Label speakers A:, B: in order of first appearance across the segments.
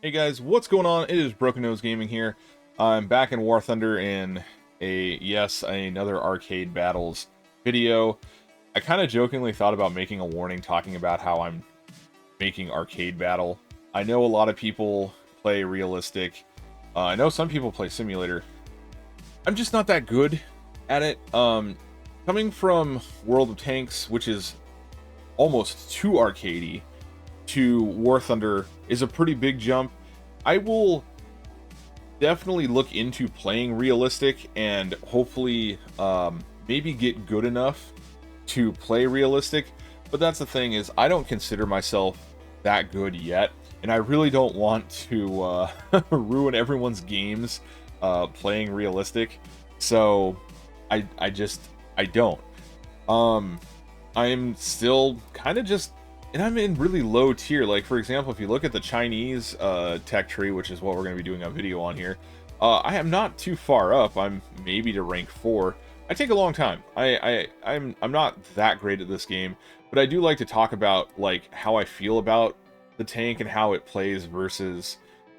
A: Hey guys, what's going on? It is Broken Nose Gaming here. I'm back in War Thunder in another arcade battles video. I kind of jokingly thought about making a warning talking about how I'm making arcade battle. I know a lot of people play realistic. I know some people play simulator. I'm just not that good at it. Coming from World of Tanks, which is almost too arcadey, to War Thunder is a pretty big jump. I will definitely look into playing realistic and hopefully maybe get good enough to play realistic. But that's the thing, is I don't consider myself that good yet, and I really don't want to ruin everyone's games playing realistic. So I don't. I'm still kind of just, and I'm in really low tier. Like, for example, if you look at the Chinese tech tree, which is what we're going to be doing a video on here, I am not too far up. I'm maybe to rank 4. I take a long time. I'm not that great at this game, but I do like to talk about like how I feel about the tank and how it plays versus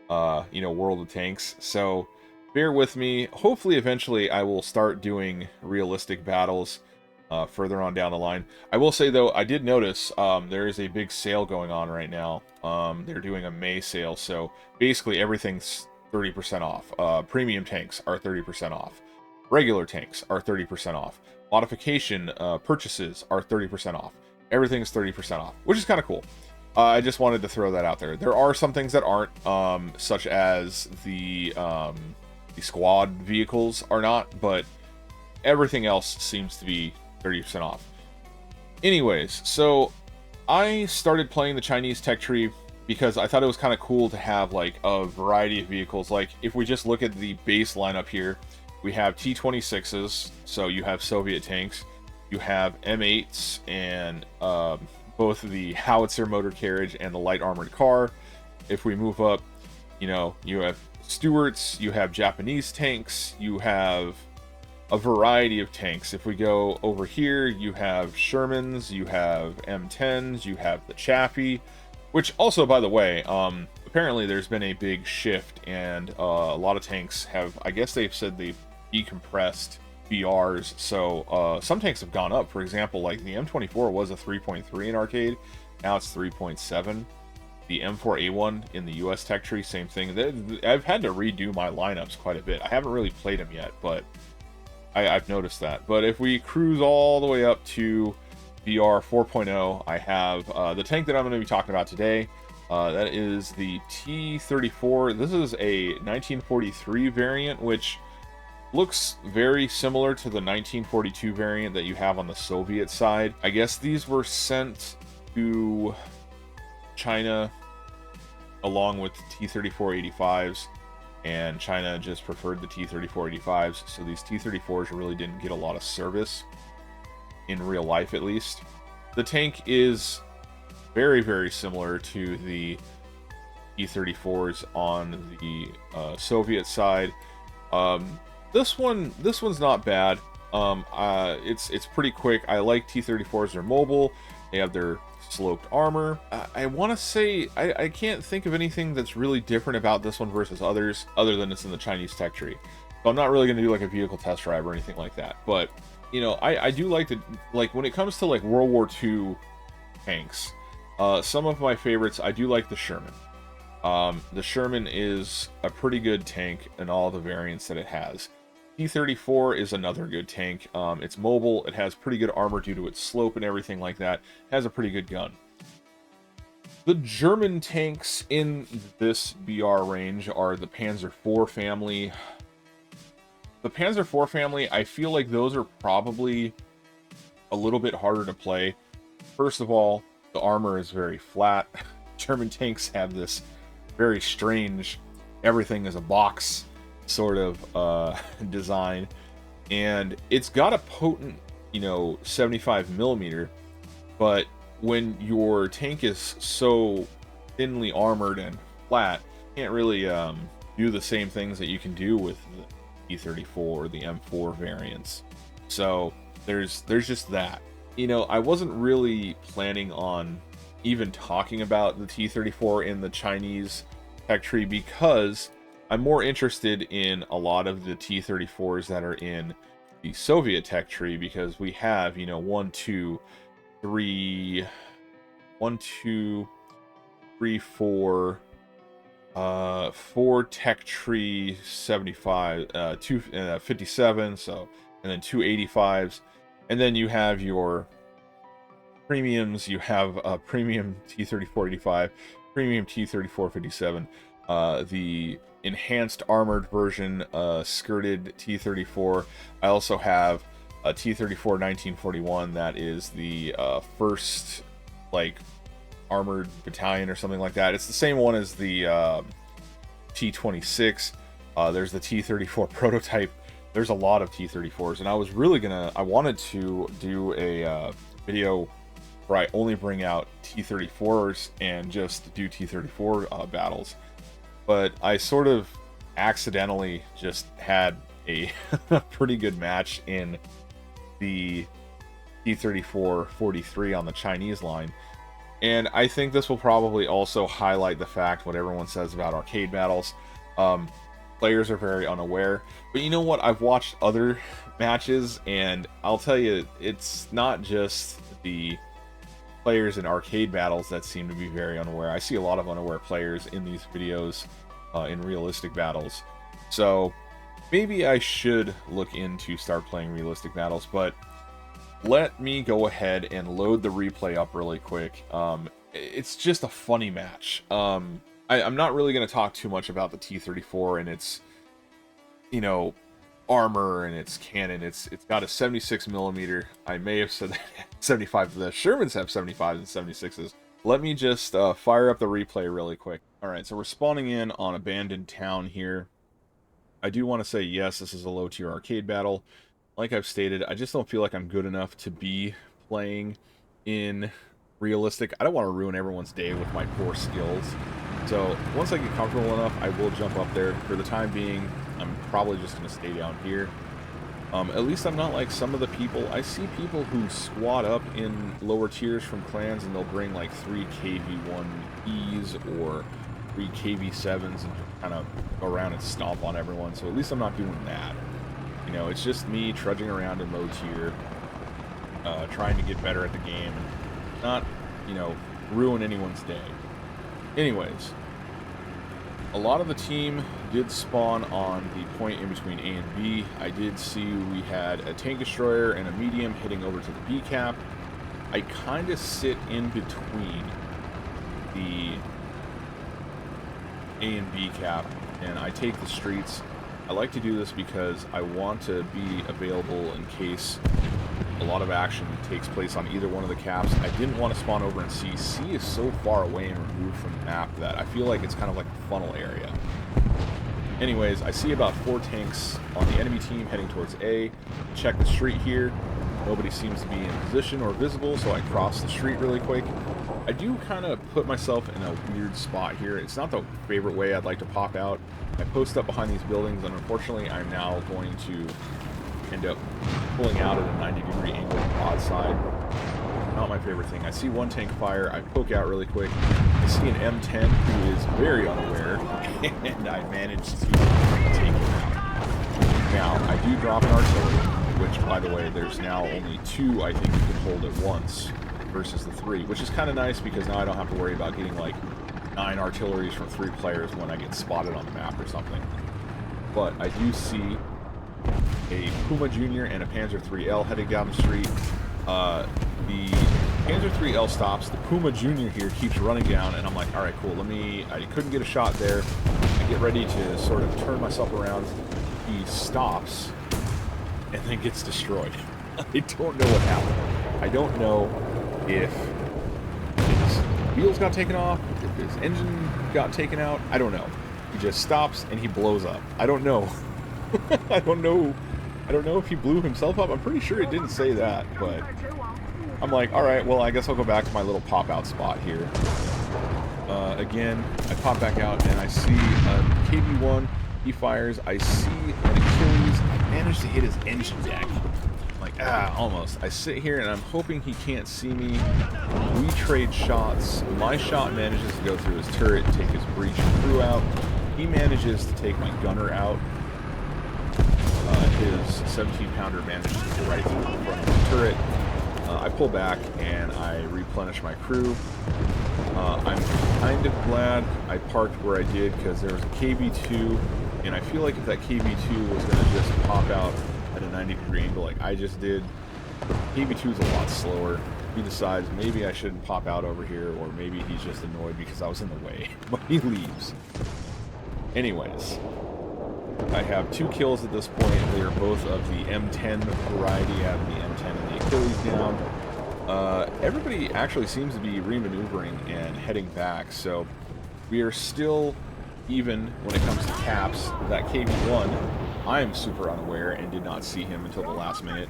A: World of Tanks. So bear with me. Hopefully eventually I will start doing realistic battles further on down the line. I will say though, I did notice there is a big sale going on right now. They're doing a May sale, so basically everything's 30% off. Premium tanks are 30% off. Regular tanks are 30% off. Modification purchases are 30% off. Everything's 30% off, which is kind of cool. I just wanted to throw that out there. There are some things that aren't, such as the squad vehicles are not, but everything else seems to be 30% off. Anyways, so I started playing the Chinese tech tree because I thought it was kind of cool to have like a variety of vehicles. Like if we just look at the base lineup here, we have T-26s, so you have Soviet tanks, you have M8s and both the howitzer motor carriage and the light armored car. If we move up, you have Stuarts, you have Japanese tanks, you have a variety of tanks. If we go over here, you have Shermans, you have M10s, you have the Chaffee, which also, by the way, apparently there's been a big shift, and a lot of tanks have, I guess they've said they've decompressed BRs, so some tanks have gone up. For example, like the M24 was a 3.3 in arcade, now it's 3.7. The M4A1 in the US tech tree, same thing. I've had to redo my lineups quite a bit. I haven't really played them yet, but I've noticed that. But if we cruise all the way up to BR 4.0, I have the tank that I'm going to be talking about today. That is the T-34. This is a 1943 variant, which looks very similar to the 1942 variant that you have on the Soviet side. I guess these were sent to China along with T-34-85s. And China just preferred the T-34-85s, so these T-34s really didn't get a lot of service, in real life at least. The tank is very, very similar to the T-34s on the Soviet side. This one's not bad. It's pretty quick. I like T-34s. They're mobile. They have their sloped armor. I want to say I can't think of anything that's really different about this one versus others, other than it's in the Chinese tech tree. So I'm not really going to do like a vehicle test drive or anything like that. But I do like to, like, when it comes to like World War II tanks, some of my favorites, I do like the Sherman. The Sherman is a pretty good tank in all the variants that it has. T-34 is another good tank. It's mobile, it has pretty good armor due to its slope and everything like that. It has a pretty good gun. The German tanks in this BR range are the Panzer IV family. The Panzer IV family, I feel like those are probably a little bit harder to play. First of all, the armor is very flat. German tanks have this very strange, everything is a box sort of design, and it's got a potent 75mm, but when your tank is so thinly armored and flat, you can't really do the same things that you can do with the E34 or the M4 variants. So there's just that. I wasn't really planning on even talking about the T-34 in the Chinese tech tree because I'm more interested in a lot of the T-34s that are in the Soviet tech tree, because we have, you know, 1, 2, 3, 1, 2, 3, 4, 4 tech tree 75, 2 57, so, and then 2 85s, and then you have your premiums. You have a premium T-34-85, premium T-34-57, the enhanced armored version, skirted T-34. I also have a T-34-1941 that is the first, like, armored battalion or something like that. It's the same one as the T-26. There's the T-34 prototype. There's a lot of T-34s, and I wanted to do a video where I only bring out T-34s and just do T-34 battles. But I sort of accidentally just had a pretty good match in the T-34-43 on the Chinese line. And I think this will probably also highlight the fact what everyone says about arcade battles. Players are very unaware. But you know what? I've watched other matches, and I'll tell you, it's not just the players in arcade battles that seem to be very unaware. I see a lot of unaware players in these videos in realistic battles. So maybe I should look into start playing realistic battles, but let me go ahead and load the replay up really quick. It's just a funny match. I'm not really going to talk too much about the T-34 and its, you know, armor and its cannon. It's got a 76 millimeter. I may have said that 75. The Shermans have 75s and 76s. Let me just fire up the replay really quick. All right, so we're spawning in on abandoned town here. I do want to say, yes, this is a low tier arcade battle. Like I've stated, I just don't feel like I'm good enough to be playing in realistic. I don't want to ruin everyone's day with my poor skills. So once I get comfortable enough, I will jump up there. For the time being, I'm probably just going to stay down here. At least I'm not like some of the people. I see people who squat up in lower tiers from clans, and they'll bring like 3 KV-1Es or 3 KV-7s and kind of go around and stomp on everyone. So at least I'm not doing that. You know, it's just me trudging around in low tier, trying to get better at the game, and not, you know, ruin anyone's day. Anyways, a lot of the team did spawn on the point in between A and B. I did see we had a tank destroyer and a medium hitting over to the B cap. I kind of sit in between the A and B cap, and I take the streets. I like to do this because I want to be available in case a lot of action takes place on either one of the caps. I didn't want to spawn over in C. C is so far away and removed from the map that I feel like it's kind of like a funnel area. Anyways, I see about 4 tanks on the enemy team heading towards A. Check the street here. Nobody seems to be in position or visible, so I cross the street really quick. I do kind of put myself in a weird spot here. It's not the favorite way I'd like to pop out. I post up behind these buildings, and unfortunately I'm now going to end up pulling out at a 90-degree angle broadside. Not my favorite thing. I see one tank fire. I poke out really quick. I see an M10 who is very unaware, and I managed to take him out. Now, I do drop an artillery, which, by the way, there's now only 2 I think you can hold at once versus the 3, which is kind of nice because now I don't have to worry about getting like 9 artilleries from 3 players when I get spotted on the map or something. But I do see a Puma Jr. and a Panzer IIIL heading down the street. The Panzer IIIL stops. The Puma Jr. here keeps running down, and I'm like, all right, cool. I couldn't get a shot there. I get ready to sort of turn myself around. He stops and then gets destroyed. I don't know what happened. I don't know if his wheels got taken off, if his engine got taken out. I don't know. He just stops and he blows up. I don't know. I don't know if he blew himself up. I'm pretty sure it didn't say that, but I'm like, alright, well, I guess I'll go back to my little pop-out spot here. Again, I pop back out, and I see KV-1. He fires. I see an Achilles. I managed to hit his engine deck. Like, Almost. I sit here and I'm hoping he can't see me. We trade shots. My shot manages to go through his turret and take his breach crew out. He manages to take my gunner out. His 17-pounder manages to go right through the front of the turret. I pull back and I replenish my crew. I'm kind of glad I parked where I did because there was a KV-2, and I feel like if that KV-2 was going to just pop out at a 90-degree angle like I just did, KV-2 is a lot slower. He decides maybe I shouldn't pop out over here, or maybe he's just annoyed because I was in the way, but he leaves. Anyways, I have 2 kills at this point. They are both of the M10 variety. I have the M10 and the Achilles down. Everybody actually seems to be re-maneuvering and heading back, so we are still even when it comes to caps. That KV-1, I am super unaware and did not see him until the last minute.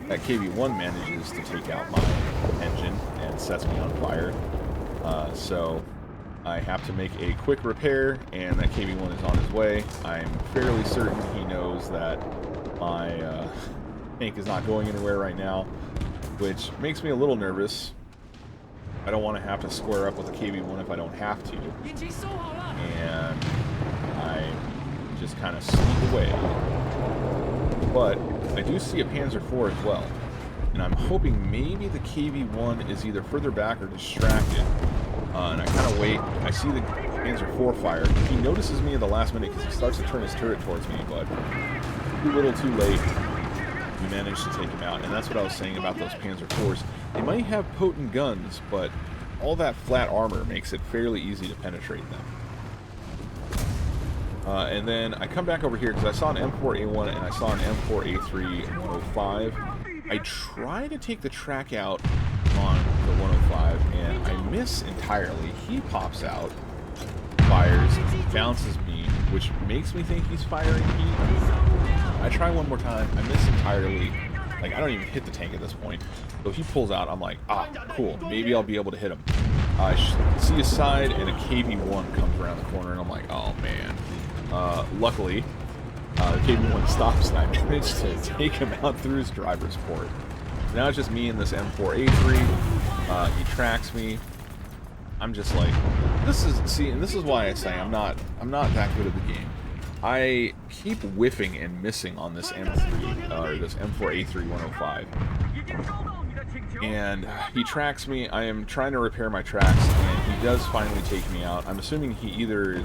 A: That KV-1 manages to take out my engine and sets me on fire. So I have to make a quick repair, and that KV-1 is on his way. I'm fairly certain he knows that my tank is not going anywhere right now, which makes me a little nervous. I don't want to have to square up with a KV-1 if I don't have to. And I just kind of sneak away. But I do see a Panzer IV as well. And I'm hoping maybe the KV-1 is either further back or distracted. And I kind of wait. I see the Panzer IV fire. He notices me at the last minute because he starts to turn his turret towards me, but too little too late. We managed to take him out. And that's what I was saying about those Panzer IVs. They might have potent guns, but all that flat armor makes it fairly easy to penetrate them. And then I come back over here because I saw an M4A1 and I saw an M4A3 105. I try to take the track out on the 105 and I miss entirely. He pops out, fires, bounces me, which makes me think he's firing heat. I try one more time, I miss entirely. Like, I don't even hit the tank at this point. So if he pulls out, I'm like, ah, cool, maybe I'll be able to hit him. I see his side and a KV-1 comes around the corner and I'm like, oh man. Luckily, the KV-1 stops and I managed to take him out through his driver's port. So now it's just me and this M4A3. He tracks me. I'm just like, this is why I say I'm not that good at the game. I keep whiffing and missing on this M3 or this M4A3 105. And he tracks me. I am trying to repair my tracks, and he does finally take me out. I'm assuming he either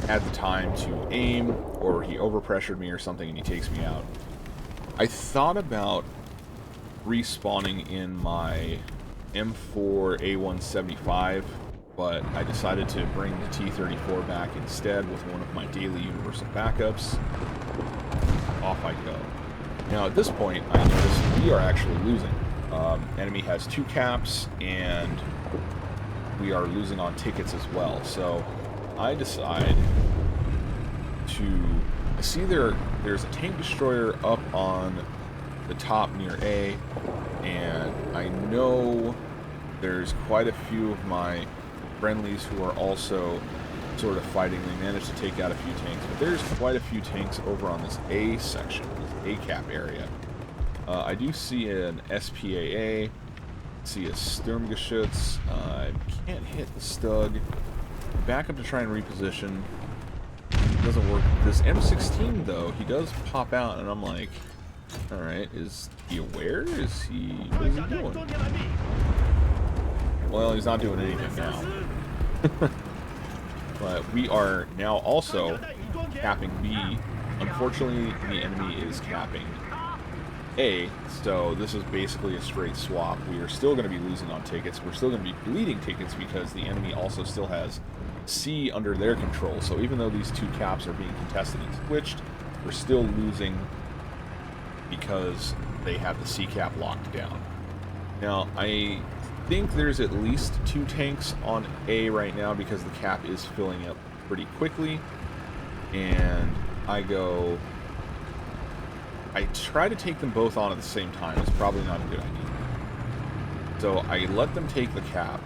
A: had the time to aim, or he overpressured me or something, and he takes me out. I thought about respawning in my M4A175, but I decided to bring the T-34 back instead with one of my daily universal backups. Off I go. Now at this point, I notice we are actually losing. Enemy has 2 caps, and we are losing on tickets as well. So I decide to see there's a tank destroyer up on the top near A, and I know there's quite a few of my friendlies who are also sort of fighting. They managed to take out a few tanks, but there's quite a few tanks over on this A section, this A cap area. I do see an SPAA, see a Sturmgeschütz. I can't hit the Stug. Back up to try and reposition. Doesn't work. This M16 though, he does pop out, and I'm like, all right, is he aware? What is he doing? Well, he's not doing anything now. But we are now also capping B. Unfortunately, the enemy is capping A, so this is basically a straight swap. We are still going to be losing on tickets. We're still going to be bleeding tickets because the enemy also still has C under their control. So even though these 2 caps are being contested and switched, we're still losing because they have the C cap locked down. Now, I think there's at least 2 tanks on A right now because the cap is filling up pretty quickly. And I try to take them both on at the same time. It's probably not a good idea. So I let them take the cap,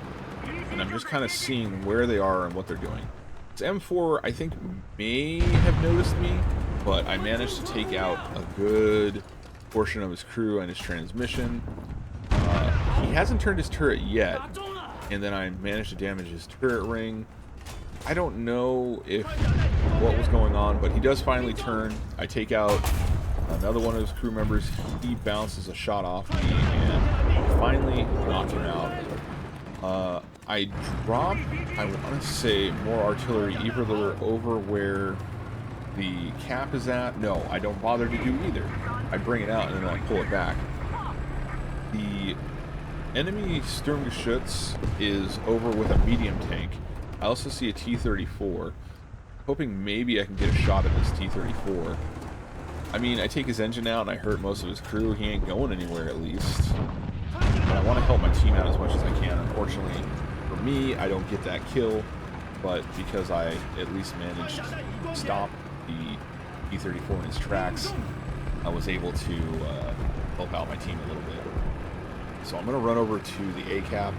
A: and I'm just kind of seeing where they are and what they're doing. This M4, I think, may have noticed me, but I managed to take out a good portion of his crew and his transmission. He hasn't turned his turret yet, and then I managed to damage his turret ring. I don't know what was going on, but he does finally turn. I take out another one of his crew members. He bounces a shot off me and finally knock him out. I drop, I want to say, more artillery either over where the cap is at. No, I don't bother to do either. I bring it out and then I pull it back. The enemy Sturmgeschütz is over with a medium tank. I also see a T-34. Hoping maybe I can get a shot at this T-34. I mean, I take his engine out and I hurt most of his crew. He ain't going anywhere, at least. But I want to help my team out as much as I can. Unfortunately, for me, I don't get that kill. But because I at least managed to stop the T-34 in his tracks, I was able to help out my team a little bit. So I'm going to run over to the ACAP.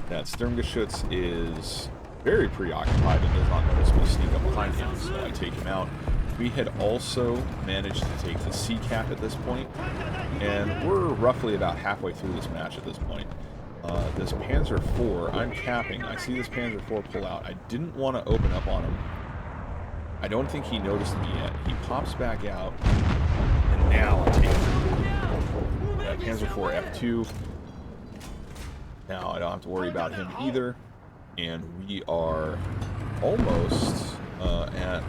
A: That Sturmgeschütz is very preoccupied and does not notice me sneak up behind him, so I take him out. We had also managed to take the C-cap at this point, and we're roughly about halfway through this match at this point. This Panzer IV, I'm capping. I see this Panzer IV pull out. I didn't want to open up on him. I don't think he noticed me yet. He pops back out, and now I'm taking that Panzer IV F2. Now I don't have to worry about him either. And we are almost at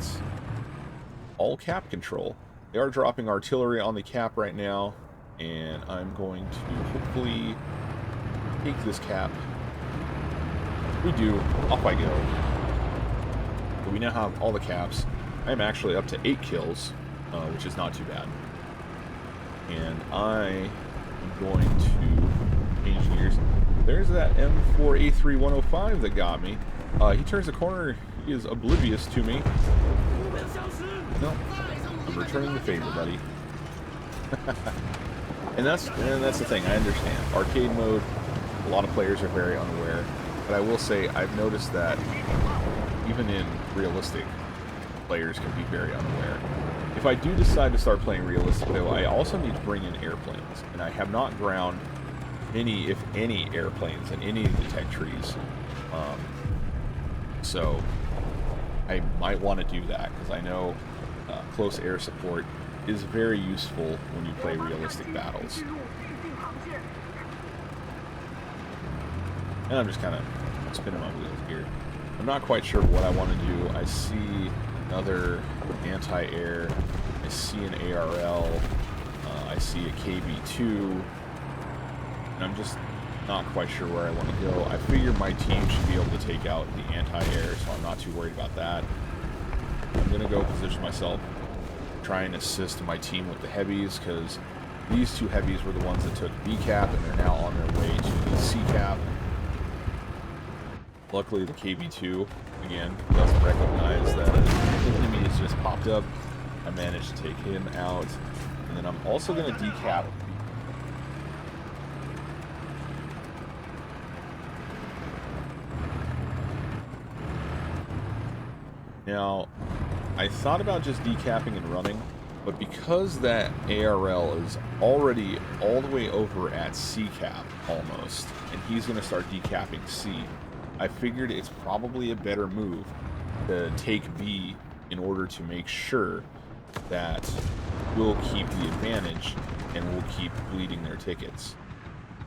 A: all cap control. They are dropping artillery on the cap right now, and I'm going to hopefully take this cap. We do. Off I go. But we now have all the caps. I'm actually up to 8 kills, which is not too bad. And I am going to change gears. There's that M4A3105 that got me. He turns the corner. He is oblivious to me. No, I'm returning the favor, buddy. and that's the thing. I understand. Arcade mode, a lot of players are very unaware. But I will say, I've noticed that even in realistic, players can be very unaware. If I do decide to start playing realistic, though, I also need to bring in airplanes. And I have not ground any, if any, airplanes in any of the tech trees. So I might want to do that, because I know close air support is very useful when you play realistic battles. And I'm just kind of spinning my wheels here. I'm not quite sure what I want to do. I see another anti-air. I see an ARL. I see a KB2. And I'm just not quite sure where I want to go. I figure my team should be able to take out the anti-air, so I'm not too worried about that. I'm going to go position myself, try and assist my team with the heavies, because these two heavies were the ones that took B-cap, and they're now on their way to the C-cap. Luckily, the KB2, again, doesn't recognize that the enemy has just popped up. I managed to take him out, and then I'm also going to decap. Now, I thought about just decapping and running, but because that ARL is already all the way over at C-cap, almost, and he's going to start decapping C, I figured it's probably a better move to take B in order to make sure that we'll keep the advantage and we'll keep bleeding their tickets.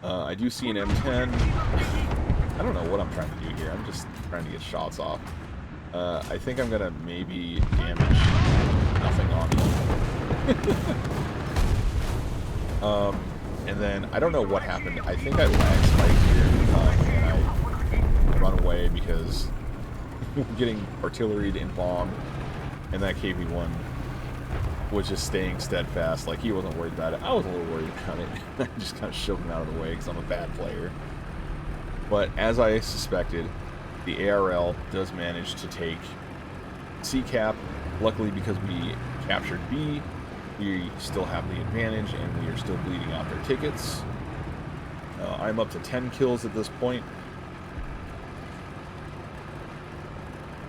A: I do see an M10. I don't know what I'm trying to do here. I'm just trying to get shots off. I think I'm gonna maybe damage nothing on him. And then I don't know what happened. I think I lag spiked here, and I run away because we're getting artilleried and bombed, and that KV-1 was just staying steadfast. Like, he wasn't worried about it. I was a little worried about it. I just kind of shoved him out of the way because I'm a bad player. But as I suspected, the ARL does manage to take C-cap. Luckily, because we captured B, we still have the advantage, and we are still bleeding out their tickets. I'm up to 10 kills at this point.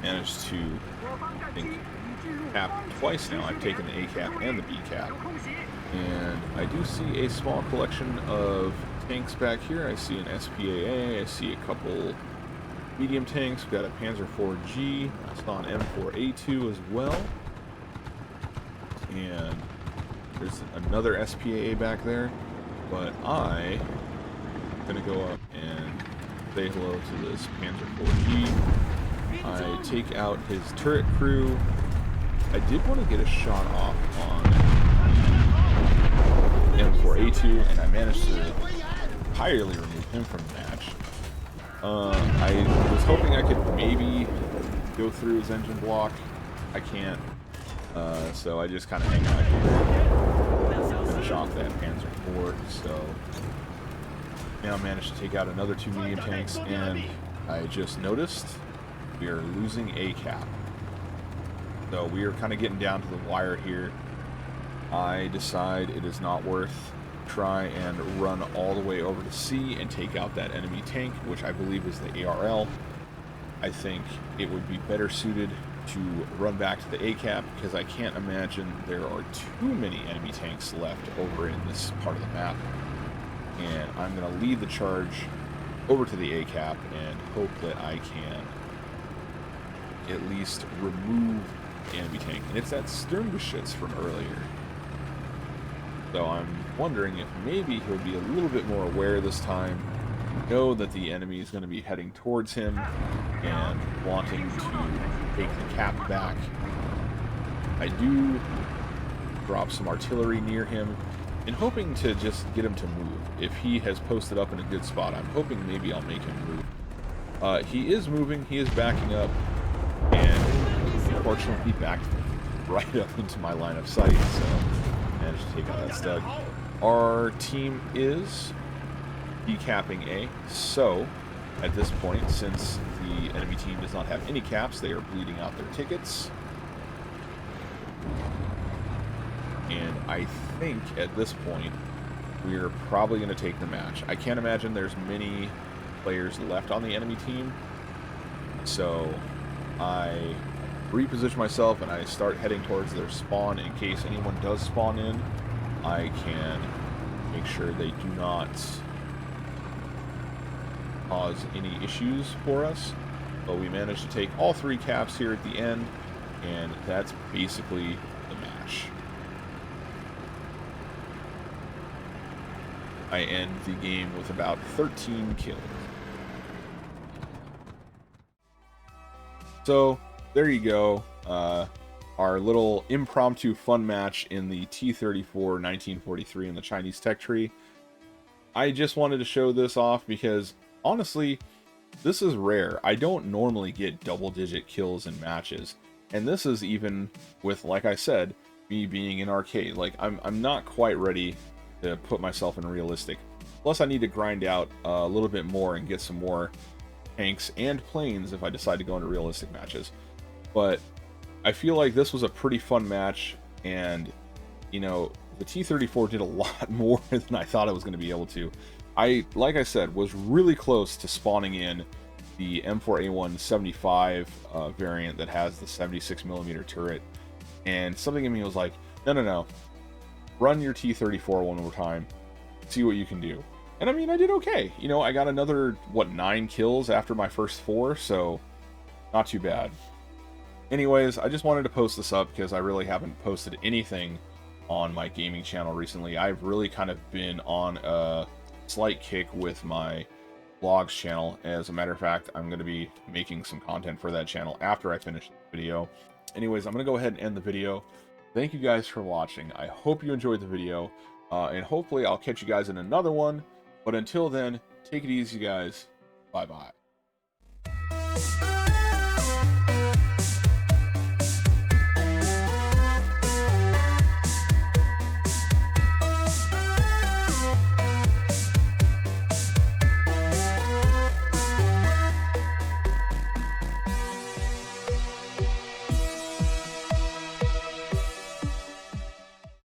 A: Managed to, I think, cap twice now. I've taken the A cap and the B cap. And I do see a small collection of tanks back here. I see an SPAA, I see a couple medium tanks. We've got a Panzer IV-G, I saw an M4A2 as well. And there's another SPAA back there. But I'm gonna go up and say hello to this Panzer IV-G. I take out his turret crew. I did want to get a shot off on M4A2, and I managed to entirely remove him from the match. I was hoping I could maybe go through his engine block. I can't, so I just kind of hang out here, finish off that Panzer IV. So now I managed to take out another 2 medium tanks, and I just noticed we are losing A cap. So we are kind of getting down to the wire here. I decide it is not worth try and run all the way over to C and take out that enemy tank, which I believe is the ARL. I think it would be better suited to run back to the A cap, because I can't imagine there are too many enemy tanks left over in this part of the map. And I'm going to lead the charge over to the A cap and hope that I can at least remove the enemy tank. And it's that Sturmgeschütz from earlier. So I'm wondering if maybe he'll be a little bit more aware this time, know that the enemy is going to be heading towards him and wanting to take the cap back. I do drop some artillery near him and hoping to just get him to move. If he has posted up in a good spot, I'm hoping maybe I'll make him move. He is moving, he is backing up, and unfortunately he backed right up into my line of sight, so managed to take out that stud. Our team is decapping A, so at this point, since the enemy team does not have any caps, they are bleeding out their tickets. And I think at this point, we're probably going to take the match. I can't imagine there's many players left on the enemy team, so I reposition myself and I start heading towards their spawn. In case anyone does spawn in, I can make sure they do not cause any issues for us. But we managed to take all 3 caps here at the end, and that's basically the match. I end the game with about 13 kills. So there you go, our little impromptu fun match in the T-34 1943 in the Chinese tech tree. I just wanted to show this off because, honestly, this is rare. I don't normally get double-digit kills in matches, and this is even with, like I said, me being in arcade. Like, I'm not quite ready to put myself in realistic. Plus, I need to grind out a little bit more and get some more tanks and planes if I decide to go into realistic matches. But I feel like this was a pretty fun match, and, you know, the T-34 did a lot more than I thought it was going to be able to. Like I said, was really close to spawning in the M4A1 75 variant that has the 76mm turret, and something in me was like, no, run your T-34 one more time, see what you can do. And I mean, I did okay. You know, I got another, 9 kills after my first 4, so not too bad. Anyways, I just wanted to post this up because I really haven't posted anything on my gaming channel recently. I've really kind of been on a slight kick with my vlogs channel. As a matter of fact, I'm going to be making some content for that channel after I finish the video. Anyways, I'm going to go ahead and end the video. Thank you guys for watching. I hope you enjoyed the video, and hopefully I'll catch you guys in another one. But until then, take it easy, guys. Bye-bye.